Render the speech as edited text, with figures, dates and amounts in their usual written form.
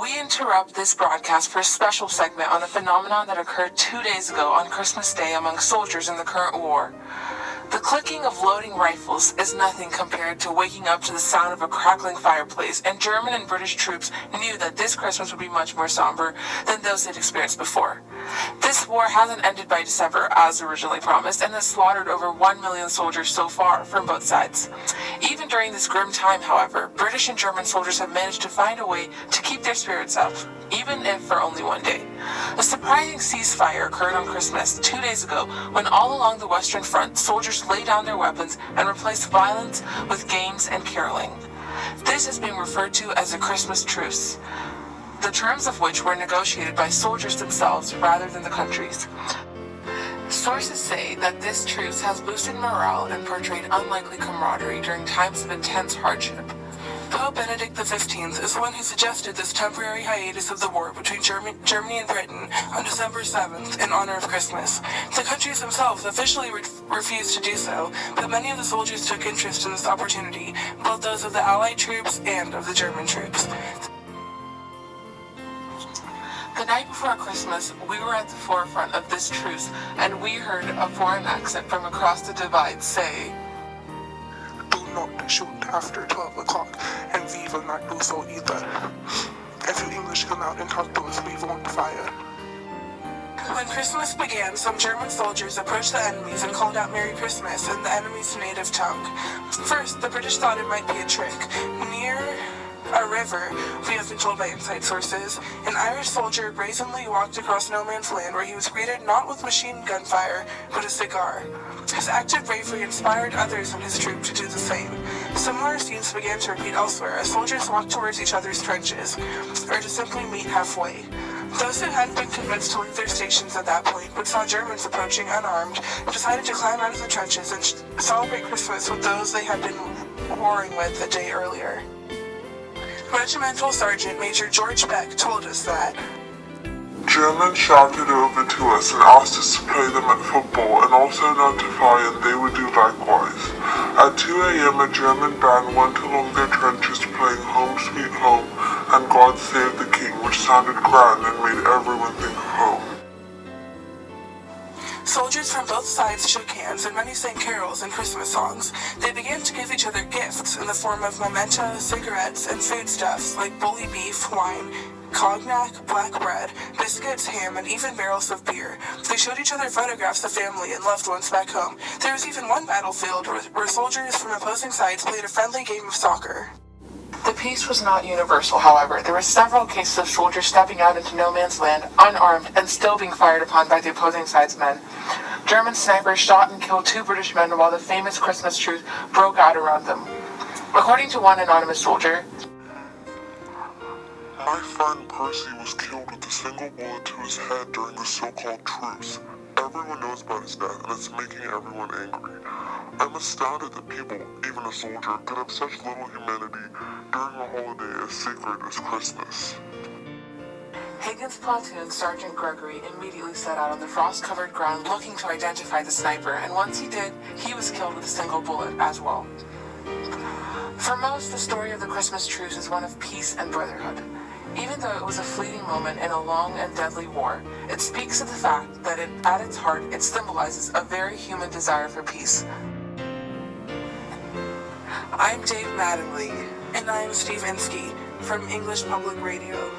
We interrupt this broadcast for a special segment on a phenomenon that occurred 2 days ago on Christmas Day among soldiers in the current war. The clicking of loading rifles is nothing compared to waking up to the sound of a crackling fireplace, and German and British troops knew that this Christmas would be much more somber than those they'd experienced before. This war hasn't ended by December as originally promised, and has slaughtered over 1 million soldiers so far from both sides. Even during this grim time, however, British and German soldiers have managed to find a way to keep their spirits up, even if for only one day. A surprising ceasefire occurred on Christmas 2 days ago when all along the Western Front, soldiers laid down their weapons and replaced violence with games and caroling. This is being referred to as a Christmas truce, the terms of which were negotiated by soldiers themselves rather than the countries. Sources say that this truce has boosted morale and portrayed unlikely camaraderie during times of intense hardship. Pope Benedict XV is the one who suggested this temporary hiatus of the war between Germany and Britain on December 7th in honor of Christmas. The countries themselves officially refused to do so, but many of the soldiers took interest in this opportunity, both those of the Allied troops and of the German troops. The night before Christmas, we were at the forefront of this truce, and we heard a foreign accent from across the divide say, "Do not shoot after 12 o'clock, and we will not do so either. If you English come out and talk to us, we won't fire." When Christmas began, some German soldiers approached the enemies and called out Merry Christmas in the enemy's native tongue. First, the British thought it might be a trick. Near a river, we have been told by inside sources, an Irish soldier brazenly walked across no man's land where he was greeted not with machine gun fire, but a cigar. His act of bravery inspired others in his troop to do the same. Similar scenes began to repeat elsewhere as soldiers walked towards each other's trenches, or to simply meet halfway. Those who hadn't been convinced to leave their stations at that point, but saw Germans approaching unarmed, decided to climb out of the trenches and celebrate Christmas with those they had been warring with a day earlier. Regimental Sergeant Major George Beck told us that Germans shouted over to us and asked us to play them at football and also notify and they would do likewise. At 2 a.m. a German band went along their trenches playing Home Sweet Home and God Save the King, which sounded grand and made everyone think of home. soldiers from both sides shook hands and many sang carols and Christmas songs. They began to give each other gifts in the form of memento, cigarettes, and foodstuffs like bully beef, wine, cognac, black bread, biscuits, ham, and even barrels of beer. They showed each other photographs of family and loved ones back home. There was even one battlefield where soldiers from opposing sides played a friendly game of soccer. The peace was not universal, however. There were several cases of soldiers stepping out into no man's land, unarmed, and still being fired upon by the opposing side's men. German snipers shot and killed 2 British men while the famous Christmas truce broke out around them. According to one anonymous soldier, "My friend Percy was killed with a single bullet to his head during the so-called truce. Everyone knows about his death, and it's making everyone angry. I'm astounded that people, even a soldier, could have such little humanity during a holiday as sacred as Christmas." Higgins' platoon Sergeant Gregory immediately set out on the frost-covered ground looking to identify the sniper, and once he did, he was killed with a single bullet as well. For most, the story of the Christmas truce is one of peace and brotherhood. Even though it was a fleeting moment in a long and deadly war, it speaks of the fact that at its heart it symbolizes a very human desire for peace. I'm Dave Mattingly, and I am Steve Insky from English Public Radio.